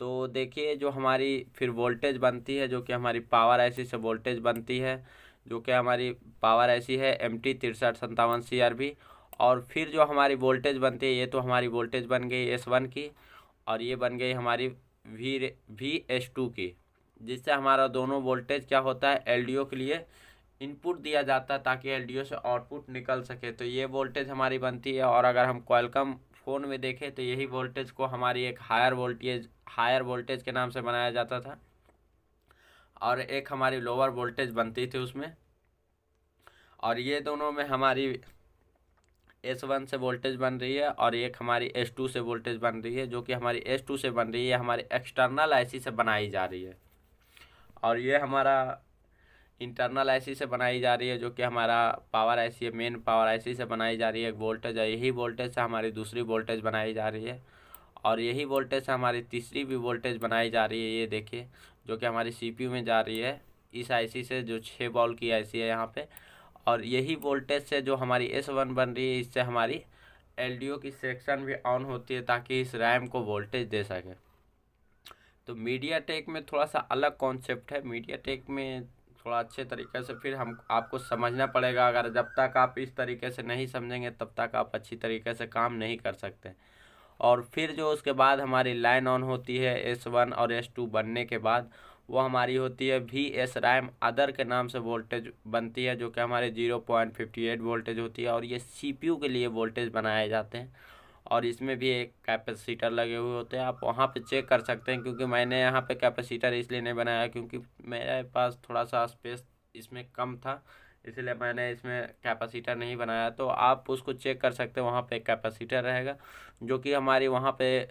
तो देखिए जो हमारी फिर वोल्टेज बनती है, जो कि हमारी पावर IC से वोल्टेज बनती है, जो कि हमारी पावर IC है MT 6357 CRB। और फिर जो हमारी वोल्टेज बनती है, ये तो हमारी वोल्टेज बन गई S1 की, और ये बन गई हमारी VS2 की, जिससे हमारा दोनों वोल्टेज क्या होता है, LDO के लिए इनपुट दिया जाता है, ताकि LDO से आउटपुट निकल सके। तो ये वोल्टेज हमारी बनती है। और अगर हम क्वालकॉम फ़ोन में देखें तो यही वोल्टेज को हमारी एक हायर वोल्टेज के नाम से बनाया जाता था, और एक हमारी लोअर वोल्टेज बनती थी उसमें। और ये दोनों में हमारी S1 से वोल्टेज बन रही है, और एक हमारी S2 से वोल्टेज बन रही है, जो कि हमारी S2 से बन रही है हमारी एक्सटर्नल IC से बनाई जा रही है। और ये हमारा इंटरनल आईसी से बनाई जा रही है, जो कि हमारा पावर आईसी है, मेन पावर आईसी से बनाई जा रही है। एक वोल्टेज है, यही वोल्टेज से हमारी दूसरी वोल्टेज बनाई जा रही है, और यही वोल्टेज से हमारी तीसरी भी वोल्टेज बनाई जा रही है। ये देखिए, जो कि हमारी सीपीयू में जा रही है इस आईसी से, जो 6 वोल्ट की आईसी है यहाँ पे। और यही वोल्टेज से जो हमारी S1 बन रही है, इससे हमारी एलडीओ की सेक्शन भी ऑन होती है, ताकि इस रैम को वोल्टेज दे सके। तो मीडियाटेक में थोड़ा सा अलग कॉन्सेप्ट है। मीडियाटेक में थोड़ा अच्छे तरीके से फिर हम आपको समझना पड़ेगा। अगर जब तक आप इस तरीके से नहीं समझेंगे, तब तक आप अच्छी तरीके से काम नहीं कर सकते। और फिर जो उसके बाद हमारी लाइन ऑन होती है S1 और S2 बनने के बाद, वो हमारी होती है VS रैम अदर के नाम से वोल्टेज बनती है, जो कि हमारे 0.58 वोल्टेज होती है। और ये CPU के लिए वोल्टेज बनाए जाते हैं, और इसमें भी एक कैपेसिटर लगे हुए होते हैं। आप वहाँ पे चेक कर सकते हैं, क्योंकि मैंने यहाँ पे कैपेसिटर इसलिए नहीं बनाया क्योंकि मेरे पास थोड़ा सा स्पेस इसमें कम था, इसलिए मैंने इसमें कैपेसिटर नहीं बनाया। तो आप उसको चेक कर सकते हैं, वहाँ पे कैपेसिटर रहेगा, जो कि हमारी वहाँ पे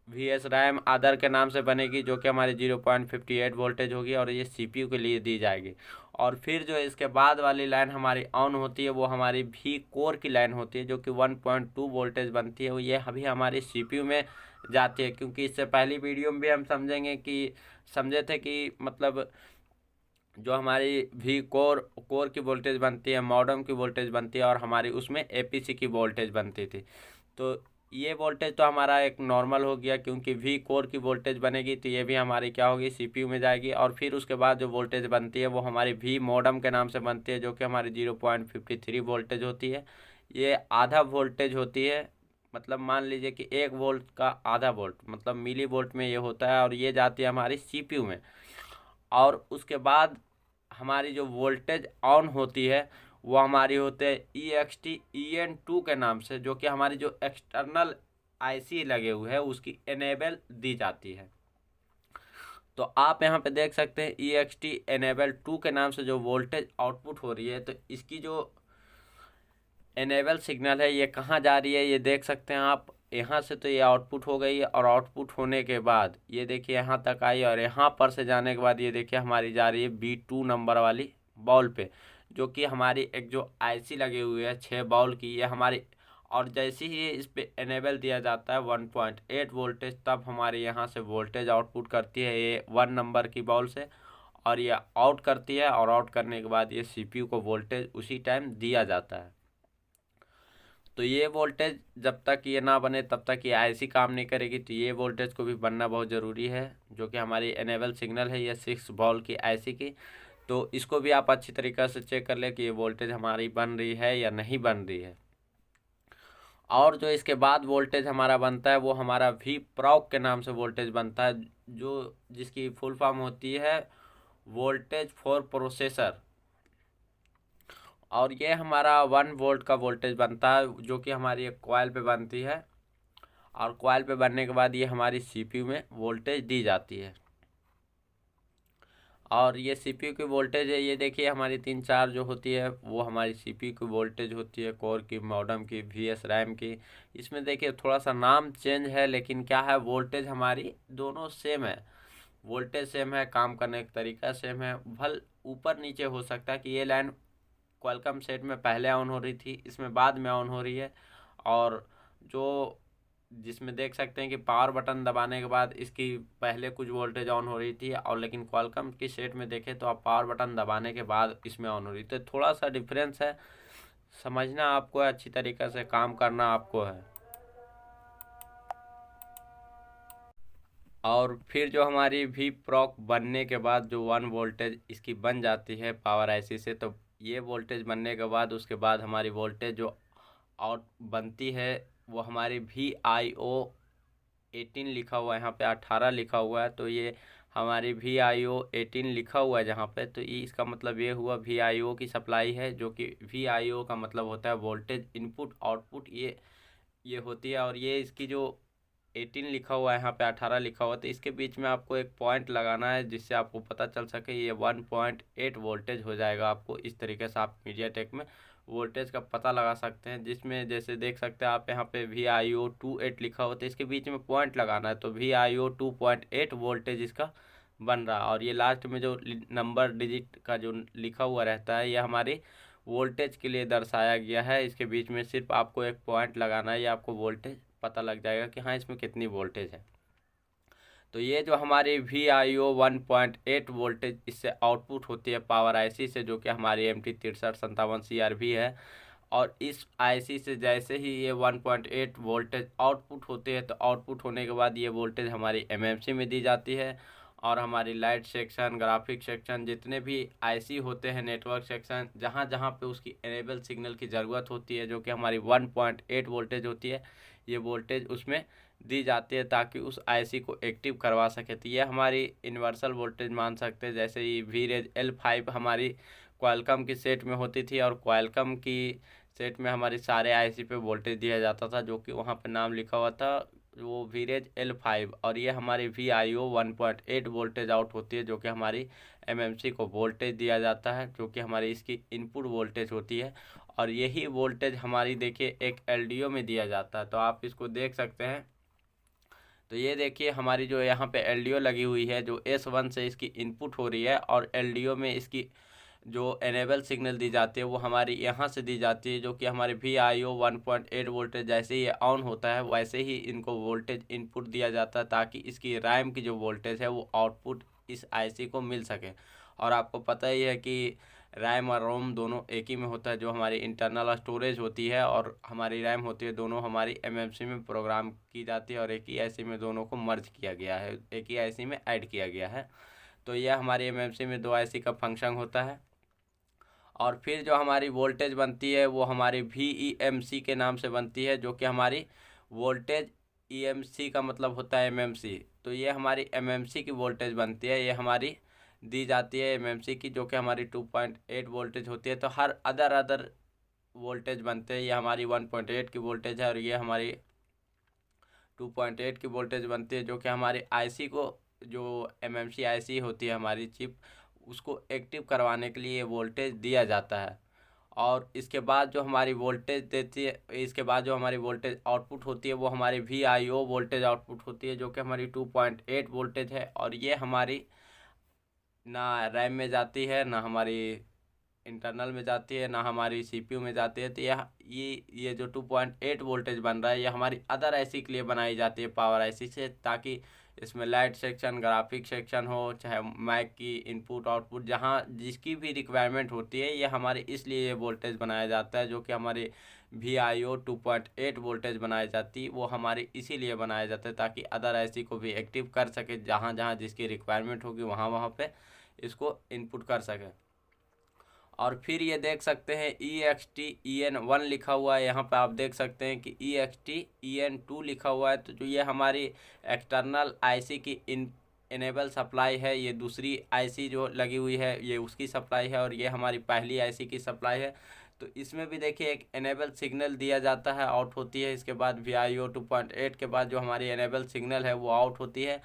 VS रैम अदर के नाम से बनेगी, जो कि हमारी 0.58 वोल्टेज होगी, और ये CPU के लिए दी जाएगी। और फिर जो इसके बाद वाली लाइन हमारी ऑन होती है, वो हमारी V कोर की लाइन होती है, जो कि 1.2 वोल्टेज बनती है। वो ये अभी हमारी CPU में जाती है, क्योंकि इससे पहली वीडियो में भी हम समझे थे कि मतलब जो हमारी V कोर की वोल्टेज बनती है, मॉडेम की वोल्टेज बनती है, और हमारी उसमें APC की वोल्टेज बनती थी। तो ये वोल्टेज तो हमारा एक नॉर्मल हो गया, क्योंकि V कोर की वोल्टेज बनेगी तो ये भी हमारी क्या होगी, CPU में जाएगी। और फिर उसके बाद जो वोल्टेज बनती है, वो हमारी V मॉडेम के नाम से बनती है, जो कि हमारी 0.53 वोल्टेज होती है। ये आधा वोल्टेज होती है, मतलब मान लीजिए कि 1 वोल्ट का आधा वोल्ट, मतलब मिली वोल्ट में ये होता है, और ये जाती है हमारी CPU में। और उसके बाद हमारी जो वोल्टेज ऑन होती है, वो हमारी होते हैं EXT EN2 के नाम से, जो कि हमारी जो एक्सटर्नल आईसी लगे हुए हैं उसकी एनेबल दी जाती है। तो आप यहाँ पे देख सकते हैं EXT एनेबल 2 के नाम से जो वोल्टेज आउटपुट हो रही है, तो इसकी जो एनेबल सिग्नल है ये कहाँ जा रही है, ये देख सकते हैं आप। यहाँ से तो ये आउटपुट हो गई है, और आउटपुट होने के बाद ये देखिए यहाँ तक आई, और यहाँ पर से जाने के बाद ये देखिए हमारी जा रही है B2 नंबर वाली बॉल पे, जो कि हमारी एक जो आईसी लगी हुई है 6 बॉल की, ये हमारी। और जैसे ही इस पे एनेबल दिया जाता है 1.8 वोल्टेज, तब हमारे यहाँ से वोल्टेज आउटपुट करती है ये 1 नंबर की बॉल से, और ये आउट करती है। और आउट करने के बाद ये CPU को वोल्टेज उसी टाइम दिया जाता है। तो ये वोल्टेज जब तक ये ना बने, तब तक ये आईसी काम नहीं करेगी। तो ये वोल्टेज को भी बनना बहुत ज़रूरी है, जो कि हमारी एनेबल सिग्नल है ये 6 वोल्ट की आईसी की। तो इसको भी आप अच्छी तरीके से चेक कर ले कि ये वोल्टेज हमारी बन रही है या नहीं बन रही है। और जो इसके बाद वोल्टेज हमारा बनता है, वो हमारा Vproc के नाम से वोल्टेज बनता है, जो जिसकी फुल फॉर्म होती है वोल्टेज फॉर प्रोसेसर। और ये हमारा 1 वोल्ट का वोल्टेज बनता है, जो कि हमारी एक कॉइल पे बनती है, और कॉइल पे बनने के बाद ये हमारी CPU में वोल्टेज दी जाती है। और ये CPU की वोल्टेज है, ये देखिए हमारी 3-4 जो होती है, वो हमारी CPU की वोल्टेज होती है, कोर की, मॉडेम की, VS रैम की। इसमें देखिए थोड़ा सा नाम चेंज है, लेकिन क्या है, वोल्टेज हमारी दोनों सेम है। वोल्टेज सेम है, काम करने का तरीका सेम है। भल ऊपर नीचे हो सकता है कि ये लाइन क्वालकॉम सेट में पहले ऑन हो रही थी, इसमें बाद में ऑन हो रही है। और जो जिसमें देख सकते हैं कि पावर बटन दबाने के बाद इसकी पहले कुछ वोल्टेज ऑन हो रही थी, और लेकिन क्वालकॉम की सेट में देखें तो आप पावर बटन दबाने के बाद इसमें ऑन हो रही, तो थोड़ा सा डिफरेंस है। समझना आपको है, अच्छी तरीके से काम करना आपको है। और फिर जो हमारी Vproc बनने के बाद जो 1 वोल्टेज इसकी बन जाती है पावर आईसी से, तो ये वोल्टेज बनने के बाद उसके बाद हमारी वोल्टेज जो आउट बनती है, वो हमारी VIO 18 लिखा हुआ है, यहाँ पे 18 लिखा हुआ है। तो ये हमारी VIO 18 लिखा हुआ है जहाँ पे, तो ये इसका मतलब ये हुआ VIO की सप्लाई है, जो कि VIO का मतलब होता है वोल्टेज इनपुट आउटपुट, ये होती है। और ये इसकी जो 18 लिखा हुआ है, यहाँ पे 18 लिखा हुआ है, तो इसके बीच में आपको एक पॉइंट लगाना है, जिससे आपको पता चल सके ये 1.8 वोल्टेज हो जाएगा। आपको इस तरीके से आप मीडियाटेक में वोल्टेज का पता लगा सकते हैं, जिसमें जैसे देख सकते हैं आप यहाँ पे VIO 28 लिखा हुआ, तो इसके बीच में पॉइंट लगाना है, तो VIO 2.8 वोल्टेज इसका बन रहा। और ये लास्ट में जो नंबर डिजिट का जो लिखा हुआ रहता है ये हमारी वोल्टेज के लिए दर्शाया गया है। इसके बीच में सिर्फ आपको एक पॉइंट लगाना है, ये आपको वोल्टेज पता लग जाएगा कि हाँ इसमें कितनी वोल्टेज है। तो ये जो हमारी VIO 1.8 वोल्टेज इससे आउटपुट होती है पावर आईसी से, जो कि हमारी MT6357CRV है। और इस आईसी से जैसे ही ये 1.8 वोल्टेज आउटपुट होते हैं तो आउटपुट होने के बाद ये वोल्टेज हमारी MMC में दी जाती है। और हमारी लाइट सेक्शन, ग्राफिक सेक्शन, जितने भी आईसी होते हैं, नेटवर्क सेक्शन, जहाँ जहाँ पे उसकी इनेबल सिग्नल की ज़रूरत होती है, जो कि हमारी 1.8 वोल्टेज होती है, ये वोल्टेज उसमें दी जाती है ताकि उस आईसी को एक्टिव करवा सके। तो ये हमारी यूनिवर्सल वोल्टेज मान सकते हैं। जैसे ही VREG L5 हमारी क्वालकॉम की सेट में होती थी और क्वालकॉम की सेट में हमारे सारे आईसी पे वोल्टेज दिया जाता था, जो कि वहाँ पे नाम लिखा हुआ था वो VREG L5। और ये हमारी VIO 1.8 वोल्टेज आउट होती है, जो कि हमारी MMC को वोल्टेज दिया जाता है, जो कि हमारी इसकी इनपुट वोल्टेज होती है। और यही वोल्टेज हमारी देखिए एक LDO में दिया जाता है, तो आप इसको देख सकते हैं। तो ये देखिए हमारी जो यहाँ पे LDO लगी हुई है, जो S1 से इसकी इनपुट हो रही है, और LDO में इसकी जो एनेबल सिग्नल दी जाती है वो हमारी यहाँ से दी जाती है, जो कि हमारे VIO 1.8 वोल्टेज जैसे ही ये ऑन होता है वैसे ही इनको वोल्टेज इनपुट दिया जाता है, ताकि इसकी रैम की जो वोल्टेज है वो आउटपुट इस आईसी को मिल सके। और आपको पता ही है कि रैम और रोम दोनों एक ही में होता है। जो हमारी इंटरनल स्टोरेज होती है और हमारी रैम होती है, दोनों हमारी MMC में प्रोग्राम की जाती है, और एक ही आईसी में दोनों को मर्ज किया गया है, एक ही आईसी में ऐड किया गया है। तो यह हमारी MMC में दो आईसी का फंक्शन होता है। और फिर जो हमारी वोल्टेज बनती है वो हमारी VEMC के नाम से बनती है, जो कि हमारी वोल्टेज EMC का मतलब होता है MMC। तो ये हमारी MMC की वोल्टेज बनती है, ये हमारी दी जाती है MMC की, जो कि हमारी 2.8 वोल्टेज होती है। तो हर अदर वोल्टेज बनते हैं, ये हमारी 1.8 की वोल्टेज है, और ये हमारी 2.8 की वोल्टेज बनती है, जो कि हमारी आईसी को, जो MMC आईसी होती है हमारी चिप, उसको एक्टिव करवाने के लिए ये वोल्टेज दिया जाता है। और इसके बाद जो हमारी वोल्टेज देती है, इसके बाद जो हमारी वोल्टेज आउटपुट होती है वो हमारी VIO वोल्टेज आउटपुट होती है, जो कि हमारी 2.8 वोल्टेज है। और ये हमारी ना रैम में जाती है, ना हमारी इंटरनल में जाती है, ना हमारी CPU में जाती है। तो यह ये जो 2.8 वोल्टेज बन रहा है ये हमारी अदर आईसी के लिए बनाई जाती है पावर आईसी से, ताकि इसमें लाइट सेक्शन, ग्राफिक सेक्शन हो, चाहे मैक की इनपुट आउटपुट, जहाँ जिसकी भी रिक्वायरमेंट होती है, ये हमारे इसलिए ये वोल्टेज बनाया जाता है, जो कि हमारे VIO 2.8 वोल्टेज बनाई जाती है वो हमारी इसीलिए बनाया जाता है, ताकि अदर आईसी को भी एक्टिव कर सके, जहाँ जहाँ जिसकी रिक्वायरमेंट होगी वहाँ वहाँ पे इसको इनपुट कर सके। और फिर ये देख सकते हैं EXT-EN1 लिखा हुआ है, यहाँ पे आप देख सकते हैं कि EXT-EN2 लिखा हुआ है। तो जो ये हमारी एक्सटर्नल आईसी की इनेबल सप्लाई है, ये दूसरी आईसी जो लगी हुई है ये उसकी सप्लाई है, और ये हमारी पहली आईसी की सप्लाई है। तो इसमें भी देखिए एक इनेबल सिग्नल दिया जाता है, आउट होती है। इसके बाद VIO 2.8 के बाद जो हमारी इनेबल सिग्नल है वो आउट होती है,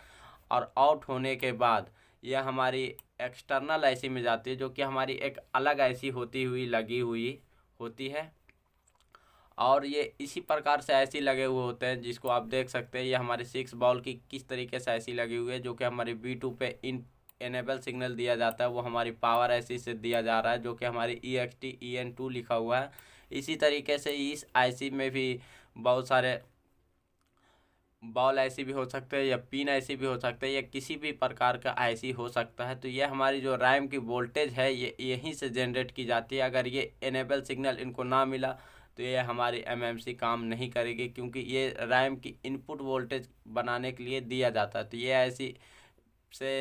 और आउट होने के बाद यह हमारी एक्सटर्नल आईसी में जाती है, जो कि हमारी एक अलग आईसी होती हुई लगी हुई होती है। और ये इसी प्रकार से आईसी लगे हुए होते हैं, जिसको आप देख सकते हैं। ये हमारे 6 बॉल की किस तरीके से आईसी लगी हुई है, जो कि हमारी B2 पे इनेबल सिग्नल दिया जाता है, वो हमारी पावर आईसी से दिया जा रहा है, जो कि हमारी EXT-EN2 लिखा हुआ है। इसी तरीके से इस आईसी में भी बहुत सारे बॉल आईसी भी हो सकते हैं, या पिन आईसी भी हो सकते हैं, या किसी भी प्रकार का आईसी हो सकता है। तो ये हमारी जो रैम की वोल्टेज है ये यहीं से जनरेट की जाती है। अगर ये इनेबल सिग्नल इनको ना मिला तो ये हमारी MMC काम नहीं करेगी, क्योंकि ये रैम की इनपुट वोल्टेज बनाने के लिए दिया जाता है। तो ये आईसी से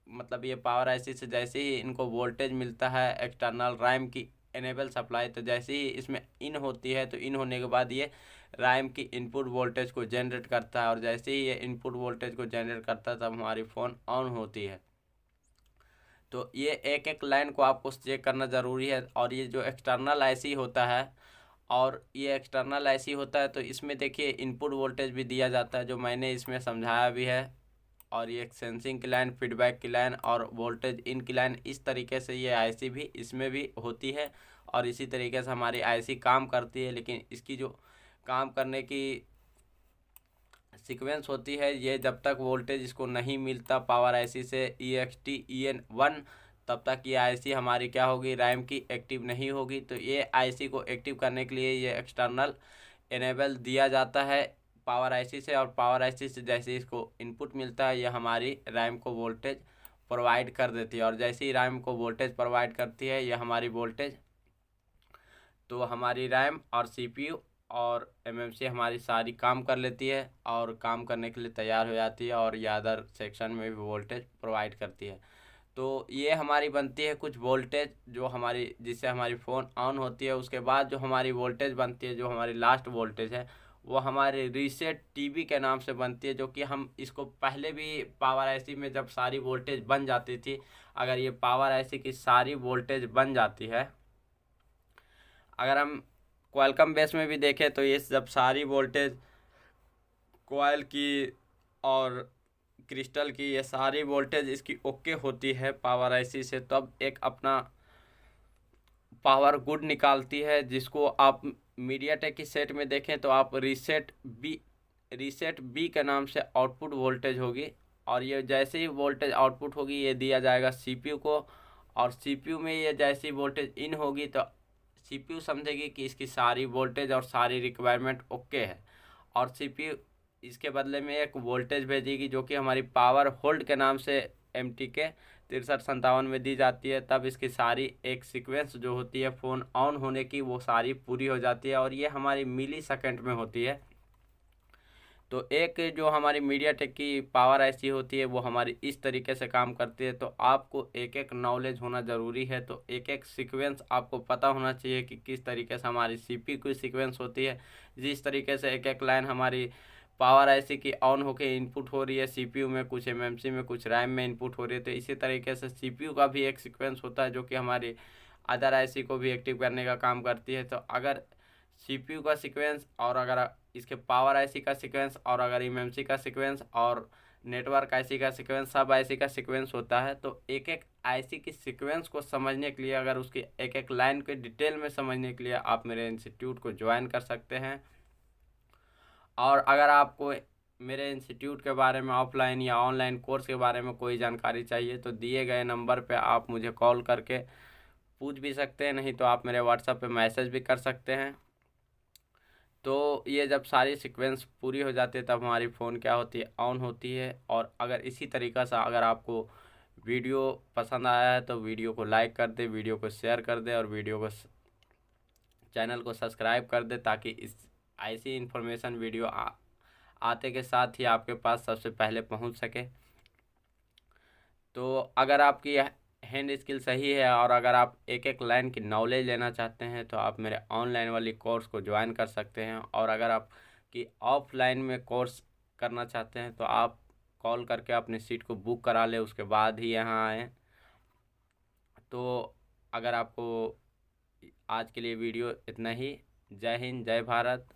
मतलब ये पावर आईसी से जैसे ही इनको वोल्टेज मिलता है एक्सटर्नल रैम की इनेबल सप्लाई, तो जैसे ही इसमें इन होती है तो इन होने के बाद ये रैम की इनपुट वोल्टेज को जनरेट करता है, और जैसे ही ये इनपुट वोल्टेज को जनरेट करता है तब हमारी फ़ोन ऑन होती है। तो ये एक एक लाइन को आपको चेक करना ज़रूरी है। और ये जो एक्सटर्नल आईसी होता है, और ये एक्सटर्नल आईसी होता है, तो इसमें देखिए इनपुट वोल्टेज भी दिया जाता है, जो मैंने इसमें समझाया भी है। और ये सेंसिंग की लाइन, फीडबैक की लाइन और वोल्टेज इन की लाइन, इस तरीके से ये आईसी भी इसमें भी होती है। और इसी तरीके से हमारी आईसी काम करती है। लेकिन इसकी जो काम करने की सीक्वेंस होती है, ये जब तक वोल्टेज इसको नहीं मिलता पावर आईसी से EXT-EN1, तब तक ये आईसी हमारी क्या होगी, रैम की एक्टिव नहीं होगी। तो ये आईसी को एक्टिव करने के लिए ये एक्सटर्नल इनेबल दिया जाता है पावर आईसी से, और पावर आईसी से जैसे इसको इनपुट मिलता है ये हमारी रैम को वोल्टेज प्रोवाइड कर देती है, और जैसे ही रैम को वोल्टेज प्रोवाइड करती है ये हमारी वोल्टेज, तो हमारी रैम और सीपीयू और एमएमसी हमारी सारी काम कर लेती है और काम करने के लिए तैयार हो जाती है, और ये अदर सेक्शन में भी वोल्टेज प्रोवाइड करती है। तो ये हमारी बनती है कुछ वोल्टेज जो हमारी, जिससे हमारी फ़ोन ऑन होती है। उसके बाद जो हमारी वोल्टेज बनती है, जो हमारी लास्ट वोल्टेज है, वो हमारे रीसेट टीबी के नाम से बनती है, जो कि हम इसको पहले भी पावर आईसी में जब सारी वोल्टेज बन जाती थी, अगर ये पावर आईसी की सारी वोल्टेज बन जाती है, अगर हम क्वालकॉम बेस में भी देखें तो ये जब सारी वोल्टेज कॉइल की और क्रिस्टल की ये सारी वोल्टेज इसकी ओके होती है पावर आईसी से, तब एक अपना पावर गुड निकालती है, जिसको आप मीडियाटेक की सेट में देखें तो आप रीसेट बी के नाम से आउटपुट वोल्टेज होगी, और ये जैसे ही वोल्टेज आउटपुट होगी ये दिया जाएगा सीपीयू को, और सीपीयू में ये जैसी वोल्टेज इन होगी तो सीपीयू समझेगी कि इसकी सारी वोल्टेज और सारी रिक्वायरमेंट ओके है, और सीपीयू इसके बदले में एक वोल्टेज भेजेगी जो कि हमारी पावर होल्ड के नाम से MTK 6357 में दी जाती है। तब इसकी सारी एक सीक्वेंस जो होती है फ़ोन ऑन होने की, वो सारी पूरी हो जाती है, और ये हमारी मिली सेकेंड में होती है। तो एक जो हमारी मीडियाटेक की पावर आईसी होती है वो हमारी इस तरीके से काम करती है। तो आपको एक एक नॉलेज होना ज़रूरी है, तो एक एक सीक्वेंस आपको पता होना चाहिए कि किस तरीके से हमारी सीपीयू की सीक्वेंस होती है, जिस तरीके से एक एक लाइन हमारी पावर आईसी की ऑन होके इनपुट हो रही है सीपीयू में, कुछ एमएमसी में, कुछ रैम में इनपुट हो रही है। तो इसी तरीके से सीपीयू का भी एक सीक्वेंस होता है जो कि हमारी अदर आईसी को भी एक्टिव करने का काम करती है। तो अगर सीपीयू का सीक्वेंस, और अगर इसके पावर आईसी का सीक्वेंस, और अगर एमएमसी का सीक्वेंस, और नेटवर्क आईसी का सीक्वेंस, सब आईसी का सीक्वेंस होता है। तो एक एक आईसी की सीक्वेंस को समझने के लिए, अगर उसकी एक एक लाइन के डिटेल में समझने के लिए आप मेरे इंस्टीट्यूट को ज्वाइन कर सकते हैं। और अगर आपको मेरे इंस्टीट्यूट के बारे में ऑफलाइन या ऑनलाइन कोर्स के बारे में कोई जानकारी चाहिए तो दिए गए नंबर पे आप मुझे कॉल करके पूछ भी सकते हैं, नहीं तो आप मेरे व्हाट्सएप पे मैसेज भी कर सकते हैं। तो ये जब सारी सीक्वेंस पूरी हो जाती है तब हमारी फ़ोन क्या होती है, ऑन होती है। और अगर इसी तरीक़ा से अगर आपको वीडियो पसंद आया है तो वीडियो को लाइक कर दे, वीडियो को शेयर कर दे, और वीडियो को चैनल को सब्सक्राइब कर दे, ताकि इस ऐसी इन्फॉर्मेशन वीडियो आते के साथ ही आपके पास सबसे पहले पहुंच सके। तो अगर आपकी हैंड स्किल सही है, और अगर आप एक एक लाइन की नॉलेज लेना चाहते हैं तो आप मेरे ऑनलाइन वाली कोर्स को ज्वाइन कर सकते हैं। और अगर आप की ऑफलाइन में कोर्स करना चाहते हैं तो आप कॉल करके अपनी सीट को बुक करा ले, उसके बाद ही यहाँ आएँ। तो अगर आपको आज के लिए वीडियो इतना ही। जय हिंद, जय भारत।